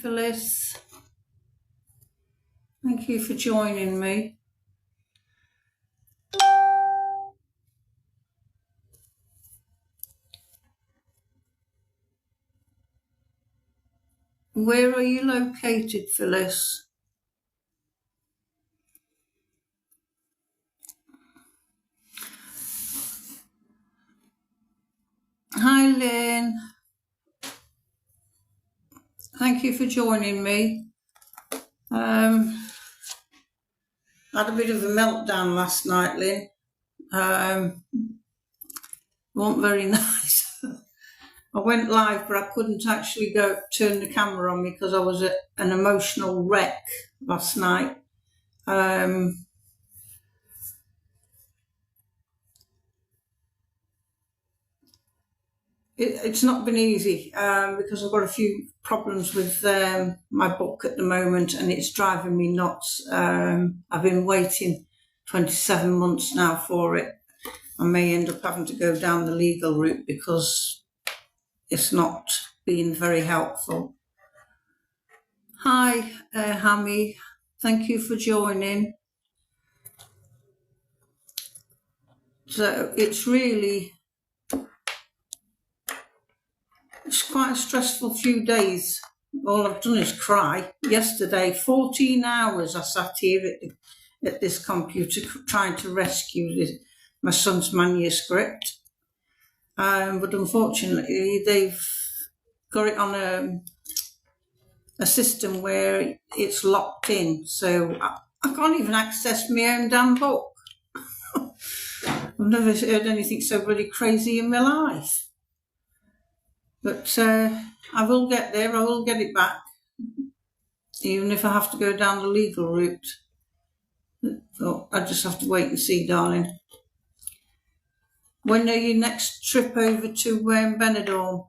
Phyllis. Thank you for joining me. Where are you located, Phyllis? Hi, Lynn. Thank you for joining me. I had a bit of a meltdown last night, Lynn. Wasn't very nice. I went live, but I couldn't actually turn the camera on because I was an emotional wreck last night. It's not been easy because I've got a few problems with my book at the moment, and it's driving me nuts. I've been waiting 27 months now for it. I may end up having to go down the legal route because it's not been very helpful. Hi, Hammy. Thank you for joining. So it's quite a stressful few days. All I've done is cry. Yesterday, 14 hours I sat here at this computer trying to rescue my son's manuscript. But unfortunately, they've got it on a system where it's locked in. So I can't even access my own damn book. I've never heard anything so really crazy in my life. But I will get there. I will get it back, even if I have to go down the legal route. So I just have to wait and see, darling. When are your next trip over to Benidorm?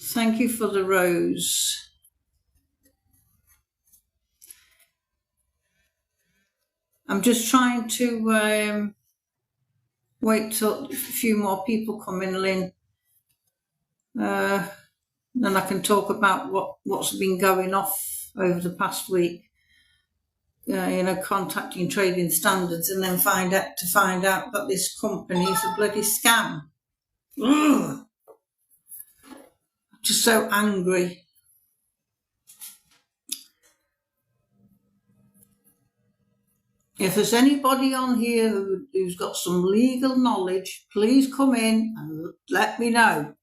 Thank you for the rose. I'm just trying to wait till a few more people come in, Lynn. Then I can talk about what's been going off over the past week. Contacting trading standards, and then find out that this company is a bloody scam. Ugh. Just so angry. If there's anybody on here who's got some legal knowledge, please come in and let me know.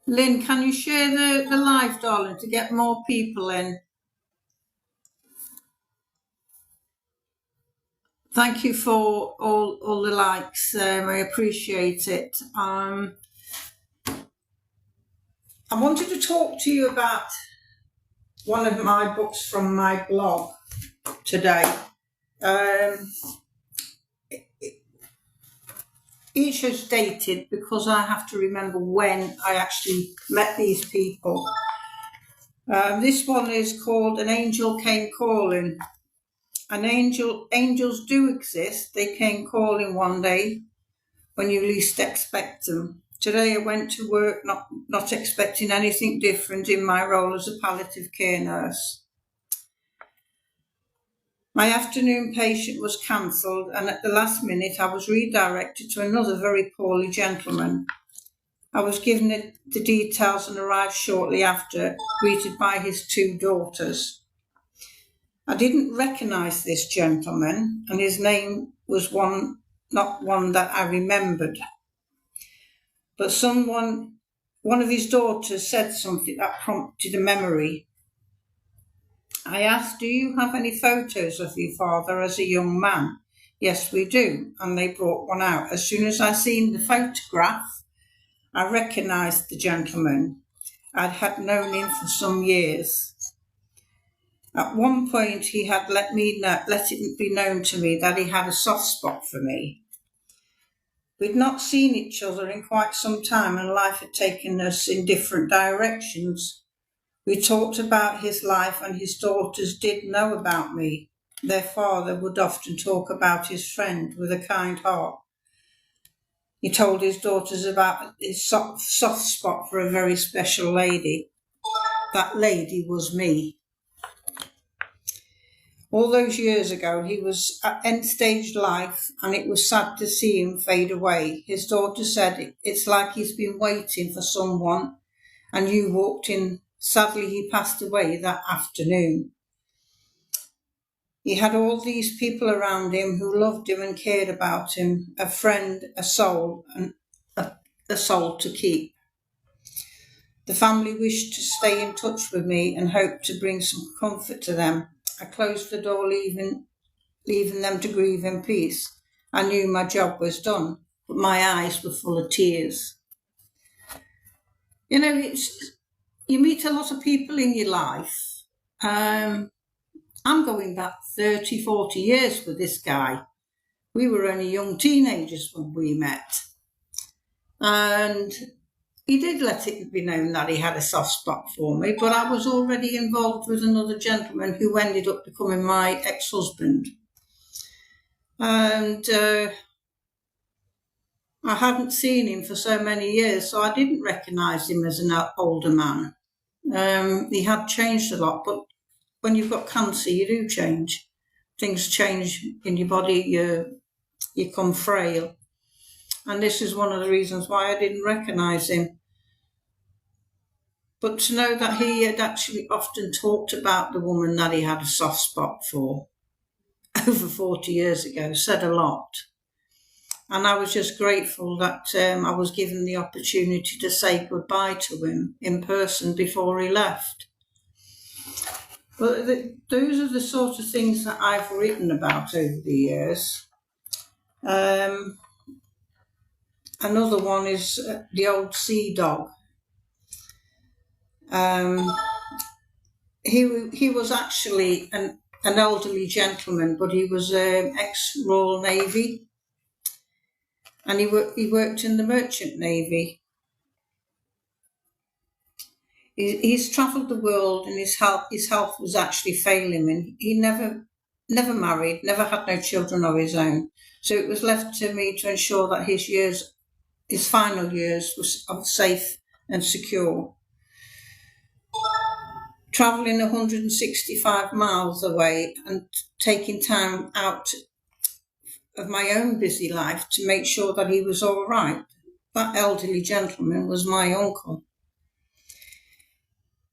Lynn, can you share the live, darling, to get more people in? Thank you for all the likes. I appreciate it. I wanted to talk to you about one of my books from my blog today. Each is dated because I have to remember when I actually met these people. This one is called An Angel Came Calling. Angels do exist. They came calling one day when you least expect them. Today I went to work not expecting anything different in my role as a palliative care nurse. My afternoon patient was cancelled, and at the last minute I was redirected to another very poorly gentleman. I was given the details and arrived shortly after, greeted by his 2 daughters. I didn't recognise this gentleman, and his name was not one that I remembered. But one of his daughters said something that prompted a memory. I asked, "Do you have any photos of your father as a young man?" "Yes, we do," and they brought one out. As soon as I seen the photograph, I recognised the gentleman. I'd known him for some years. At one point, he had let it be known to me that he had a soft spot for me. We'd not seen each other in quite some time, and life had taken us in different directions. We talked about his life, and his daughters did know about me. Their father would often talk about his friend with a kind heart. He told his daughters about his soft spot for a very special lady. That lady was me. All those years ago, he was at end-stage life, and it was sad to see him fade away. His daughter said, "It's like he's been waiting for someone, and you walked in." Sadly, he passed away that afternoon. He had all these people around him who loved him and cared about him, a friend, a soul, and a soul to keep. The family wished to stay in touch with me and hoped to bring some comfort to them. I closed the door, leaving them to grieve in peace. I knew my job was done, but my eyes were full of tears. You know, you meet a lot of people in your life. I'm going back 30, 40 years with this guy. We were only young teenagers when we met. And he did let it be known that he had a soft spot for me, but I was already involved with another gentleman who ended up becoming my ex-husband. And I hadn't seen him for so many years, so I didn't recognise him as an older man. He had changed a lot, but when you've got cancer, you do change. Things change in your body, you become frail. And this is one of the reasons why I didn't recognise him. But to know that he had actually often talked about the woman that he had a soft spot for over 40 years ago said a lot. And I was just grateful that I was given the opportunity to say goodbye to him in person before he left. But those are the sort of things that I've written about over the years. Another one is the old sea dog. He was actually an elderly gentleman, but he was ex-Royal Navy, and he worked in the Merchant Navy. He's travelled the world, and his health was actually failing him. He never married, never had no children of his own. So it was left to me to ensure that his final years were safe and secure. Travelling 165 miles away and taking time out of my own busy life to make sure that he was all right. That elderly gentleman was my uncle.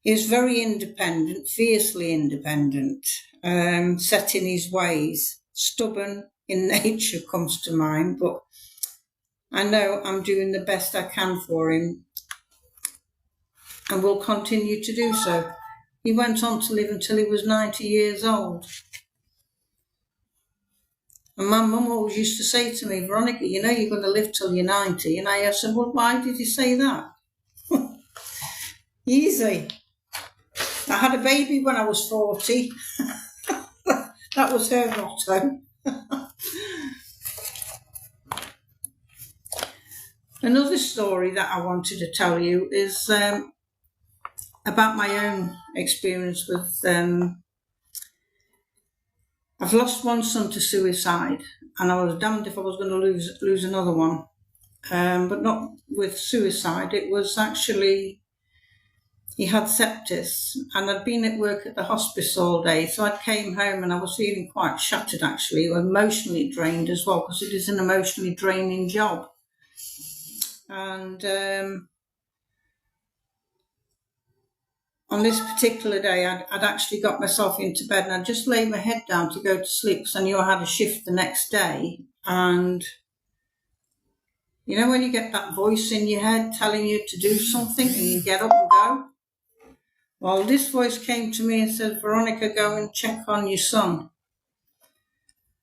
He was very independent, fiercely independent, set in his ways. Stubborn in nature comes to mind, but I know I'm doing the best I can for him and will continue to do so. He went on to live until he was 90 years old. And my mum always used to say to me, "Veronica, you know you're going to live till you're 90. And I said, "Well, why did you say that?" Easy. I had a baby when I was 40. That was her motto. Another story that I wanted to tell you is about my own experience with... I've lost one son to suicide, and I was damned if I was going to lose another one. But not with suicide. It was actually... He had sepsis, and I'd been at work at the hospice all day, so I came home and I was feeling quite shattered, actually, emotionally drained as well, because it is an emotionally draining job. And on this particular day, I'd actually got myself into bed, and I'd just laid my head down to go to sleep because I knew I had a shift the next day. And you know when you get that voice in your head telling you to do something and you get up and go? Well, this voice came to me and said, "Veronica, go and check on your son."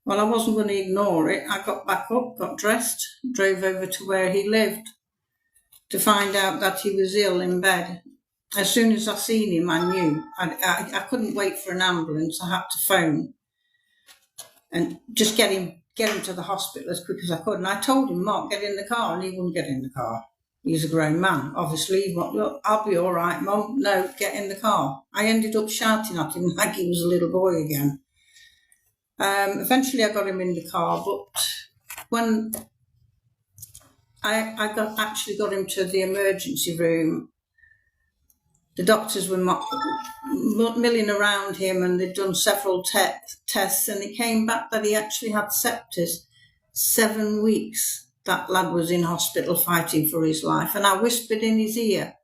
Well, I wasn't going to ignore it. I got back up, got dressed, drove over to where he lived to find out that he was ill in bed. As soon as I seen him, I knew. I couldn't wait for an ambulance. I had to phone and just get him get him to the hospital as quick as I could. And I told him, Mark, get in the car, and he wouldn't get in the car. He's a grown man, obviously. Look, I'll be all right, Mum. No, get in the car. I ended up shouting at him like he was a little boy again. Eventually I got him in the car, but when I actually got him to the emergency room, the doctors were milling around him, and they'd done several tests, and it came back that he actually had sepsis. 7 weeks that lad was in hospital fighting for his life, and I whispered in his ear,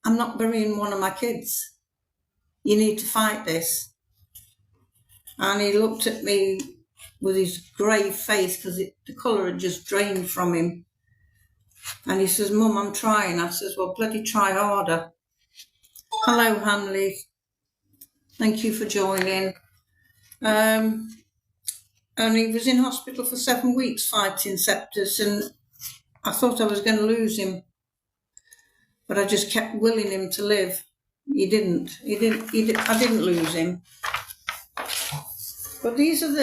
I'm not burying one of my kids. You need to fight this. And he looked at me with his grey face, because the colour had just drained from him. And he says, Mum, I'm trying. I says, well, bloody try harder. Hello, Hanley. Thank you for joining. And he was in hospital for 7 weeks fighting sepsis, and I thought I was going to lose him. But I just kept willing him to live. I didn't lose him. But these are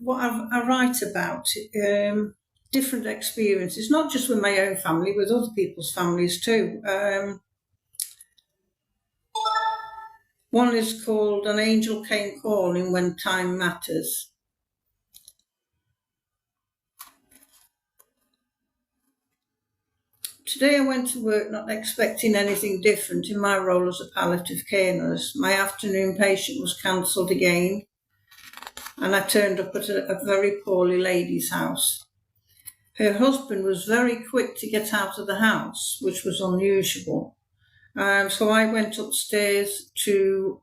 what I write about, different experiences, not just with my own family, with other people's families too. One is called An Angel Came Calling When Time Matters. Today I went to work not expecting anything different in my role as a palliative care nurse. My afternoon patient was cancelled again, and I turned up at a very poorly lady's house. Her husband was very quick to get out of the house, which was unusual. So I went upstairs to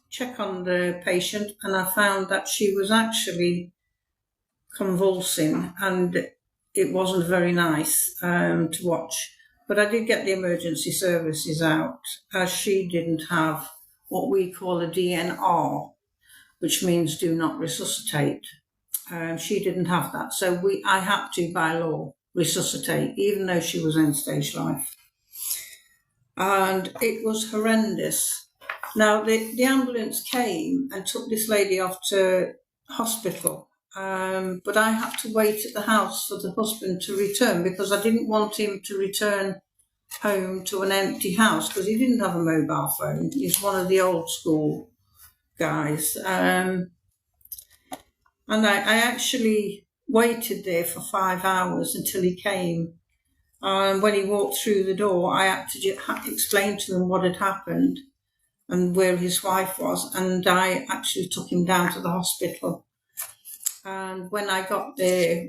check on the patient, and I found that she was actually convulsing, and it wasn't very nice to watch. But I did get the emergency services out, as she didn't have what we call a DNR, which means do not resuscitate. She didn't have that. So I had to, by law, resuscitate, even though she was end-stage life. And it was horrendous. Now, the ambulance came and took this lady off to hospital. But I had to wait at the house for the husband to return, because I didn't want him to return home to an empty house, because he didn't have a mobile phone. He's one of the old school guys. And I actually waited there for 5 hours until he came. When he walked through the door, I had to explain to him what had happened and where his wife was, and I actually took him down to the hospital. And when I got there,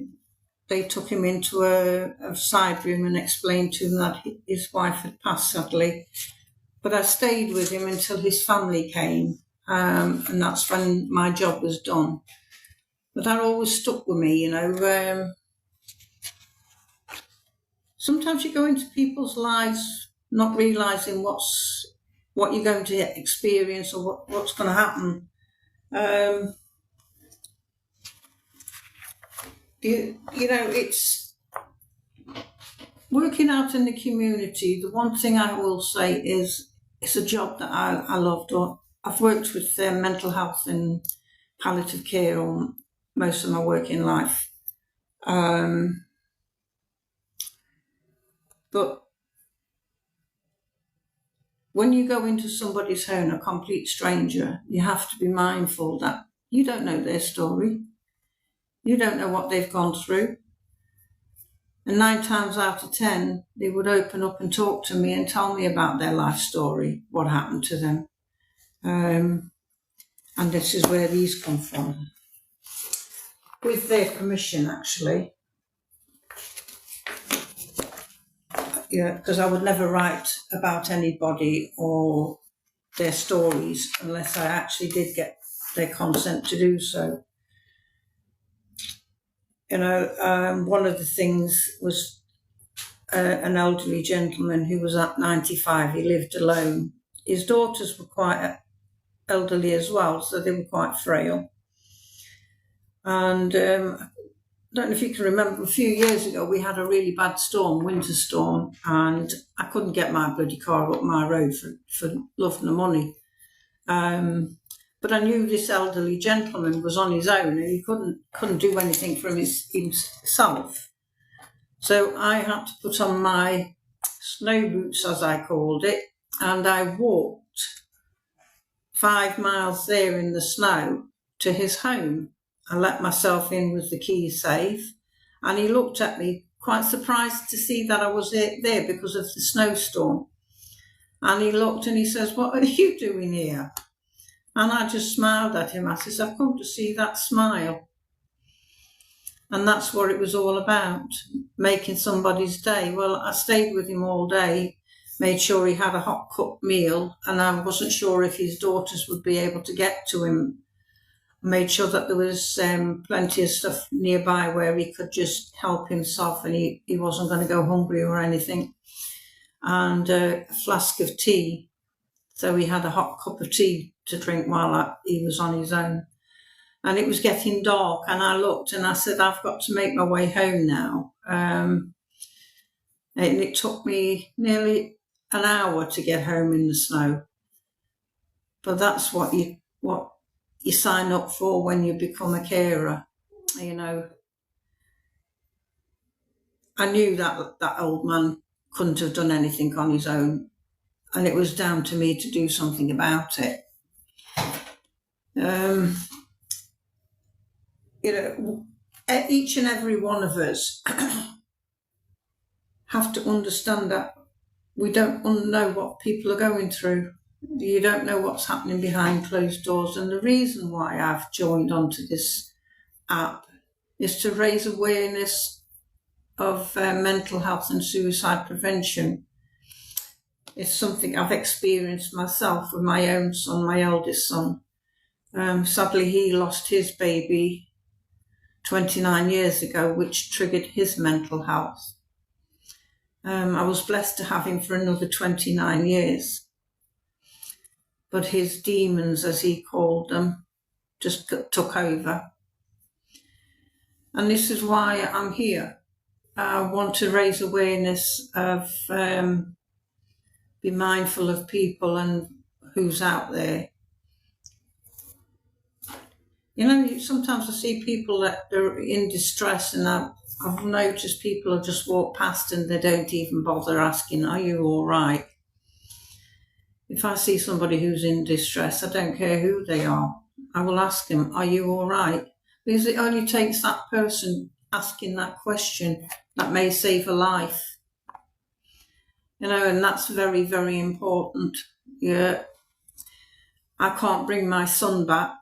they took him into a side room and explained to him that his wife had passed sadly. But I stayed with him until his family came, and that's when my job was done. But that always stuck with me, you know. Sometimes you go into people's lives not realising what you're going to experience or what's going to happen. You know, it's working out in the community. The one thing I will say is it's a job that I loved. I've worked with mental health and palliative care on most of my working life. But when you go into somebody's home, a complete stranger, you have to be mindful that you don't know their story. You don't know what they've gone through. And 9 times out of 10, they would open up and talk to me and tell me about their life story, what happened to them. And this is where these come from. With their permission, actually. Yeah, because I would never write about anybody or their stories unless I actually did get their consent to do so. You know, one of the things was an elderly gentleman who was at 95. He lived alone. His daughters were quite elderly as well, so they were quite frail. And I don't know if you can remember, a few years ago we had a really bad storm, winter storm, and I couldn't get my bloody car up my road for love nor money. But But I knew this elderly gentleman was on his own and he couldn't do anything for himself. So I had to put on my snow boots, as I called it, and I walked 5 miles there in the snow to his home. I let myself in with the key safe, and he looked at me quite surprised to see that I was there because of the snowstorm. And he looked and he says, "What are you doing here?" And I just smiled at him. I says, "I've come to see that smile." And that's what it was all about, making somebody's day. Well, I stayed with him all day, made sure he had a hot cup meal, and I wasn't sure if his daughters would be able to get to him. Made sure that there was plenty of stuff nearby where he could just help himself and he wasn't going to go hungry or anything. And a flask of tea. So he had a hot cup of tea to drink while he was on his own. And it was getting dark, and I looked and I said, "I've got to make my way home now." And it took me nearly an hour to get home in the snow. But that's what you sign up for when you become a carer. You know, I knew that old man couldn't have done anything on his own, and it was down to me to do something about it. You know, each and every one of us have to understand that we don't know what people are going through. You don't know what's happening behind closed doors. And the reason why I've joined onto this app is to raise awareness of mental health and suicide prevention. It's something I've experienced myself with my own son, my eldest son. Sadly, he lost his baby 29 years ago, which triggered his mental health. I was blessed to have him for another 29 years. But his demons, as he called them, just took over. And this is why I'm here. I want to raise awareness of, be mindful of people and who's out there. You know, sometimes I see people that are in distress, and I've noticed people have just walked past and they don't even bother asking, "Are you all right?" If I see somebody who's in distress, I don't care who they are. I will ask them, "Are you all right?" Because it only takes that person asking that question that may save a life. You know, and that's very, very important. Yeah, I can't bring my son back,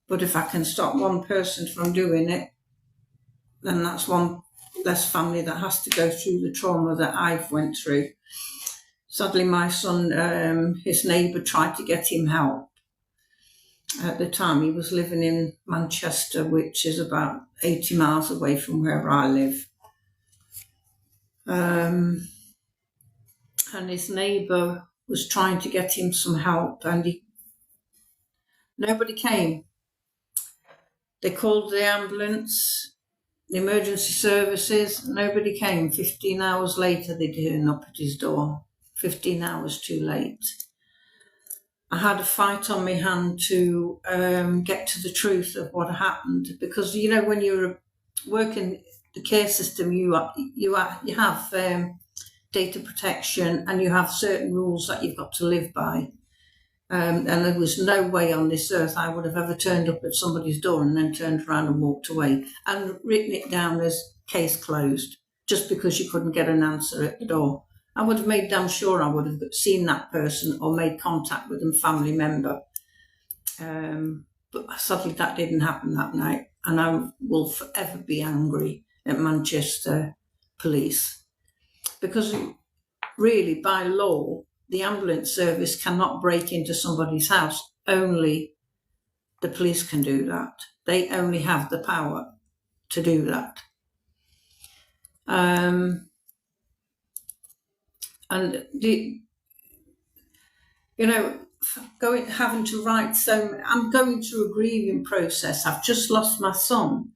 but if I can stop one person from doing it, then that's one less family that has to go through the trauma that I've went through. Sadly, my son, his neighbour tried to get him help. At the time, he was living in Manchester, which is about 80 miles away from where I live. And his neighbour was trying to get him some help, and nobody came. They called the ambulance, the emergency services, nobody came. 15 hours later, they turned up at his door. 15 hours too late. I had a fight on my hand to get to the truth of what happened, because, you know, when you're working the care system, you have data protection, and you have certain rules that you've got to live by. And there was no way on this earth I would have ever turned up at somebody's door and then turned around and walked away and written it down as case closed just because you couldn't get an answer at the door. I would have made damn sure I would have seen that person or made contact with them, family member. But sadly that didn't happen that night, and I will forever be angry at Manchester Police, because really by law the ambulance service cannot break into somebody's house. Only the police can do that. They only have the power to do that. And having to write I'm going through a grieving process. I've just lost my son,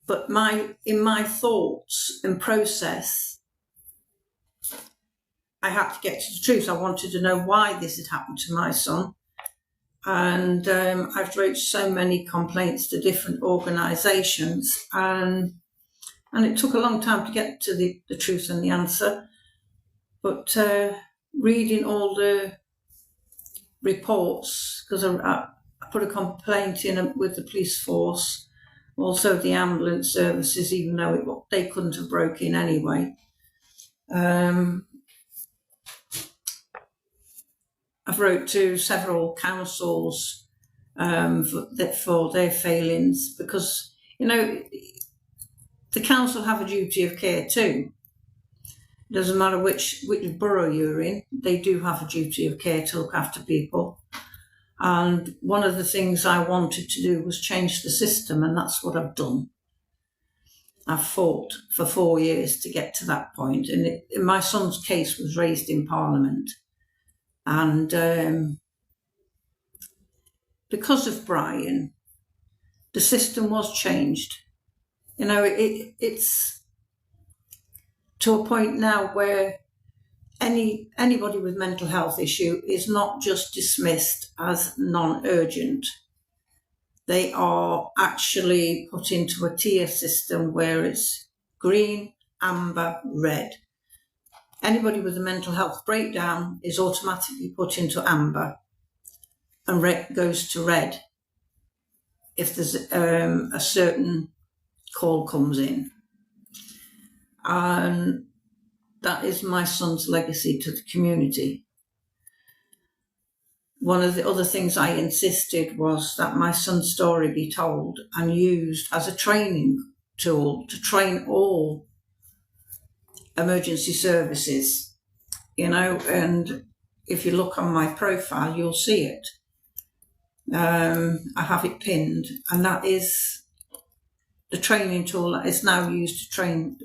but in my thoughts and process, I had to get to the truth. I wanted to know why this had happened to my son. and I've wrote so many complaints to different organisations, and it took a long time to get to the truth and the answer. But reading all the reports, because I put a complaint in with the police force, also the ambulance services, even though they couldn't have broke in anyway. I've wrote to several councils for their failings, because, the council have a duty of care too. It doesn't matter which borough you're in, they do have a duty of care to look after people. And one of the things I wanted to do was change the system, and that's what I've done. I've fought for 4 years to get to that point, and my son's case was raised in Parliament. And because of Brian, the system was changed. It's to a point now where anybody with mental health issue is not just dismissed as non-urgent. They are actually put into a tier system where it's green, amber, red. Anybody with a mental health breakdown is automatically put into amber, and goes to red if there's a certain call comes in. And that is my son's legacy to the community. One of the other things I insisted was that my son's story be told and used as a training tool to train all emergency services, and if you look on my profile, you'll see it. I have it pinned, and that is the training tool that is now used to train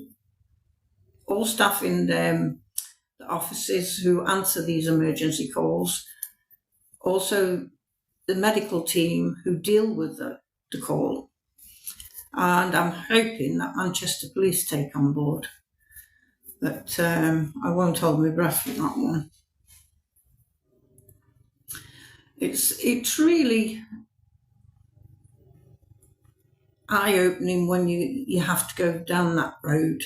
all staff in the offices who answer these emergency calls, also the medical team who deal with the call. And I'm hoping that Manchester Police take on board. But I won't hold my breath for that one. It's really eye-opening when you have to go down that road,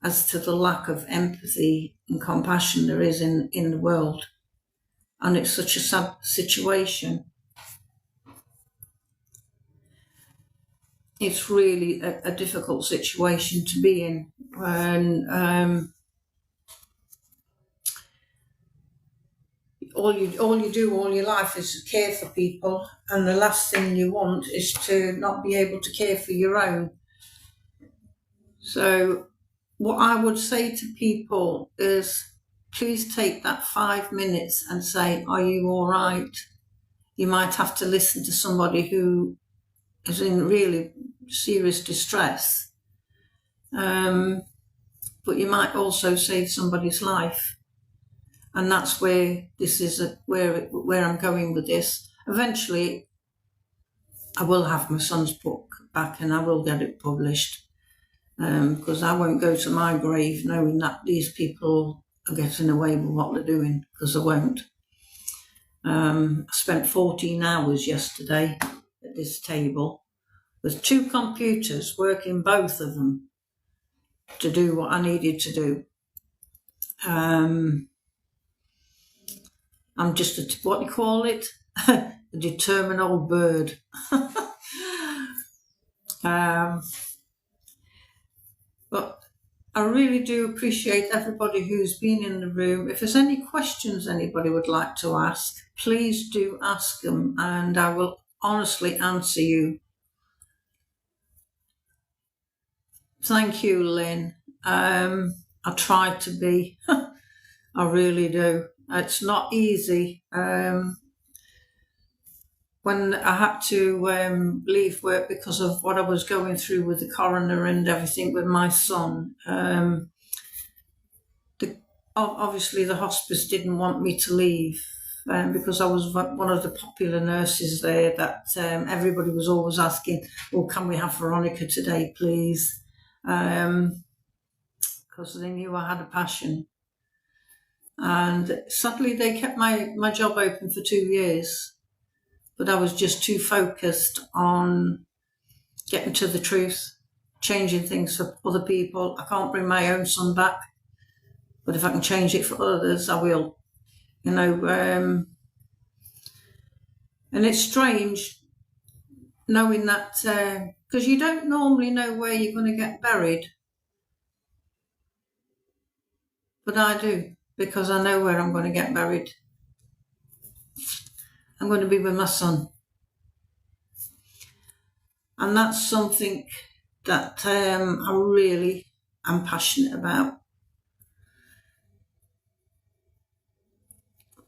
as to the lack of empathy and compassion there is in the world. And it's such a sad situation. It's really a difficult situation to be in, when all you do all your life is care for people, and the last thing you want is to not be able to care for your own. So what I would say to people is, please take that 5 minutes and say, are you all right? You might have to listen to somebody who is in really serious distress, but you might also save somebody's life. And that's where this is where I'm going with this. Eventually, I will have my son's book back, and I will get it published, because I won't go to my grave knowing that these people are getting away with what they're doing, because I won't. I spent 14 hours yesterday at this table with 2 computers, working both of them to do what I needed to do. I'm just what do you call it? A determined old bird. But I really do appreciate everybody who's been in the room. If there's any questions anybody would like to ask, please do ask them, and I will honestly answer you. Thank you, Lynn. I try to be. I really do. It's not easy. When I had to leave work because of what I was going through with the coroner and everything with my son, obviously the hospice didn't want me to leave, because I was one of the popular nurses there that everybody was always asking, well, can we have Veronica today, please? Because they knew I had a passion. And sadly, they kept my job open for 2 years. but I was just too focused on getting to the truth, changing things for other people. I can't bring my own son back, but if I can change it for others, I will. You know, and it's strange knowing that, because you don't normally know where you're going to get buried, but I do, because I know where I'm going to get buried. I'm going to be with my son. And that's something that I really am passionate about.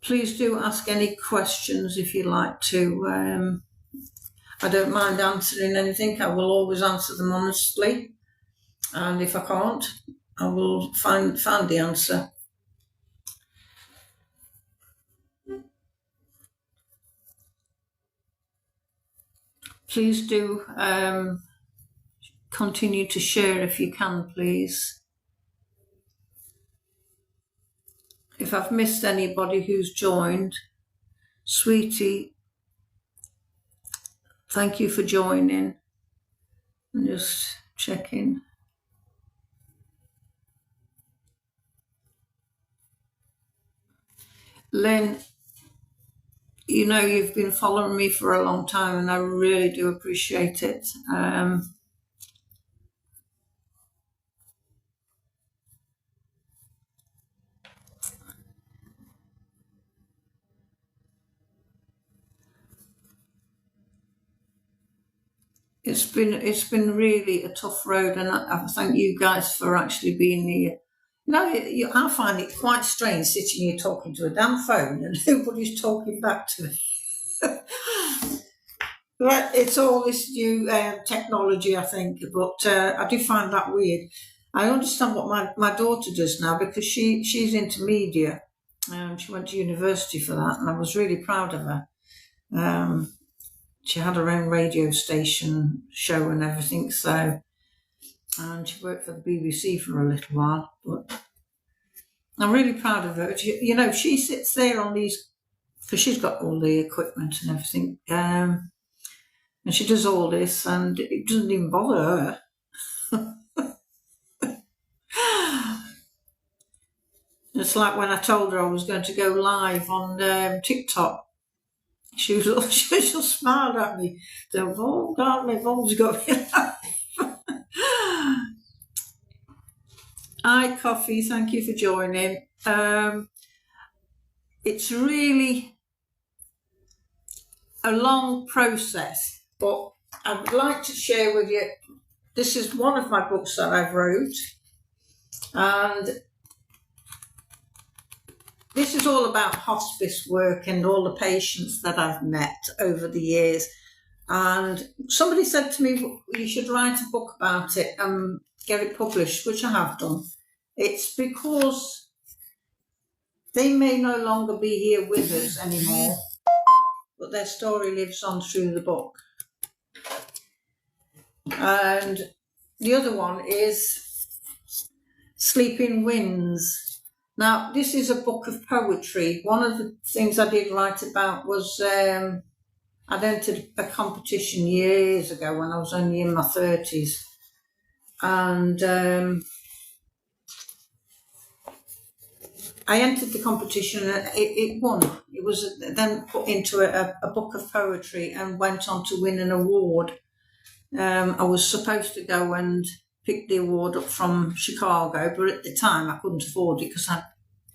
Please do ask any questions if you'd like to. I don't mind answering anything. I will always answer them honestly. And if I can't, I will find the answer. Please do continue to share if you can, please. If I've missed anybody who's joined, sweetie, thank you for joining. I'm just checking. Lynn, you know you've been following me for a long time and I really do appreciate it. It's been really a tough road, and I thank you guys for actually being here. I find it quite strange sitting here talking to a damn phone and nobody's talking back to me. But it's all this new technology, I think, but I do find that weird. I understand what my daughter does now, because she's into media. She went to university for that, and I was really proud of her. She had her own radio station show and everything, and she worked for the BBC for a little while, but I'm really proud of her. She sits there on these, because she's got all the equipment and everything, and she does all this, and it doesn't even bother her. It's like when I told her I was going to go live on TikTok. She just smiled at me. So, oh God, my phone's got me. Hi, Coffee. Thank you for joining. It's really a long process, but I would like to share with you. This is one of my books that I've wrote, and this is all about hospice work and all the patients that I've met over the years. And somebody said to me, you should write a book about it and get it published, which I have done. It's because they may no longer be here with us anymore, but their story lives on through the book. And the other one is Sleeping Winds. Now, this is a book of poetry. One of the things I did write about was I'd entered a competition years ago when I was only in my 30s. And I entered the competition and it won. It was then put into a book of poetry and went on to win an award. I was supposed to go and pick the award up from Chicago, but at the time I couldn't afford it because I had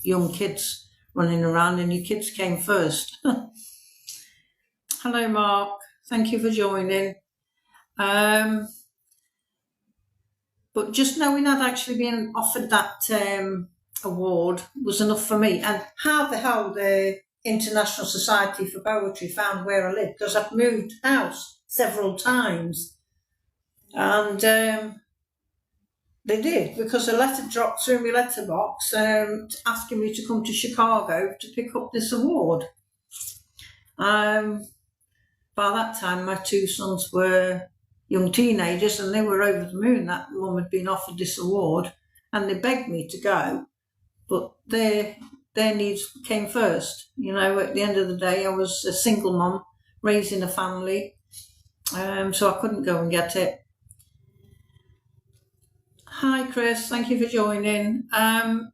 young kids running around, and your kids came first. Hello, Mark. Thank you for joining. But just knowing I'd actually been offered that award was enough for me. And how the hell the International Society for Poetry found where I lived, because I've moved house several times. And they did, because a letter dropped through my letterbox asking me to come to Chicago to pick up this award. By that time, my two sons were young teenagers and they were over the moon that mum had been offered this award, and they begged me to go, but their needs came first. At the end of the day, I was a single mum raising a family, so I couldn't go and get it. Hi Chris, thank you for joining. That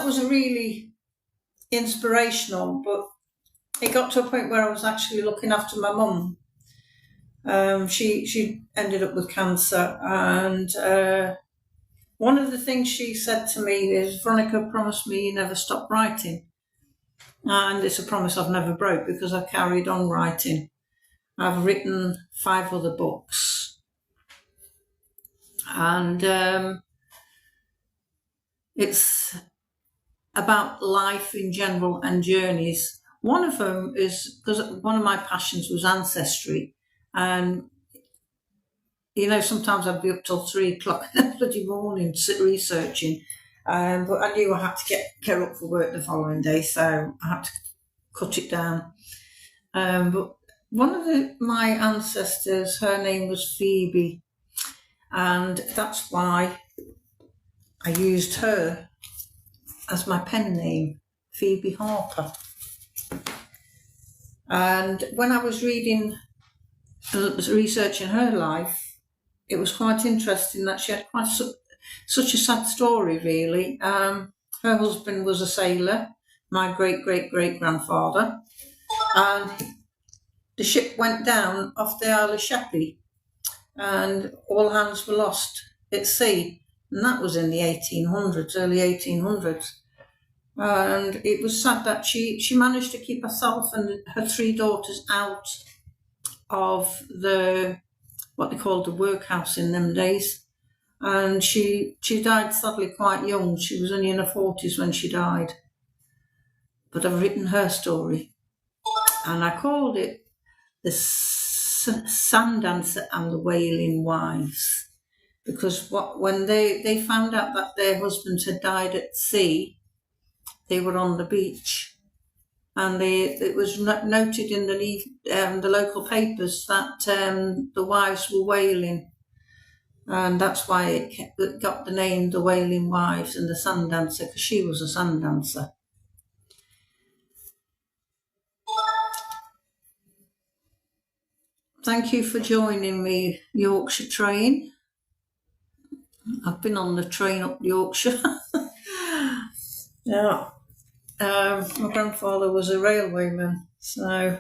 was a really inspirational, but it got to a point where I was actually looking after my mum. She ended up with cancer, and one of the things she said to me is, Veronica, promise me you never stop writing. And it's a promise I've never broke, because I've carried on writing. I've written 5 other books, and it's about life in general and journeys. One of them is because one of my passions was ancestry, and sometimes I'd be up till 3 o'clock in the bloody morning researching, but I knew I had to get up for work the following day, so I had to cut it down. But one of my ancestors, her name was Phoebe, and that's why I used her as my pen name, Phoebe Harper. And when I was researching her life, it was quite interesting that she had quite such a sad story, really. Her husband was a sailor, my great-great-great-grandfather, and the ship went down off the Isle of Sheppey, and all hands were lost at sea, and that was in the 1800s, early 1800s. And it was sad that she managed to keep herself and her 3 daughters out of what they called the workhouse in them days. And she died sadly quite young. She was only in her 40s when she died. But I've written her story, and I called it The Sand Dancer and the Wailing Wives, because when they found out that their husbands had died at sea, they were on the beach, and it was noted in the local papers that the wives were wailing, and that's why it got the name The Wailing Wives and the Sand Dancer, because she was a sand dancer. Thank you for joining me, Yorkshire Train. I've been on the train up Yorkshire. Yeah. My grandfather was a railwayman, so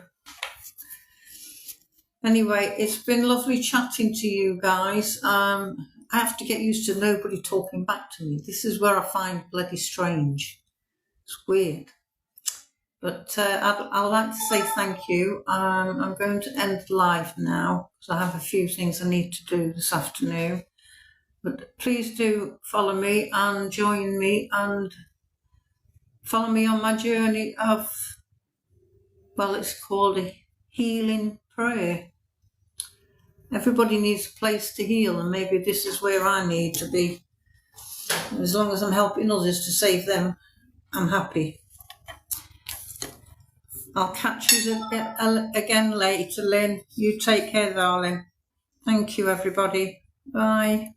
anyway, it's been lovely chatting to you guys. I have to get used to nobody talking back to me. This is where I find bloody strange. It's weird. But I'd like to say thank you. I'm going to end live now, because I have a few things I need to do this afternoon. But please do follow me and join me and follow me on my journey of, well, it's called a healing prayer. Everybody needs a place to heal, and maybe this is where I need to be. As long as I'm helping others to save them, I'm happy. I'll catch you again later, Lynn. You take care, darling. Thank you, everybody. Bye.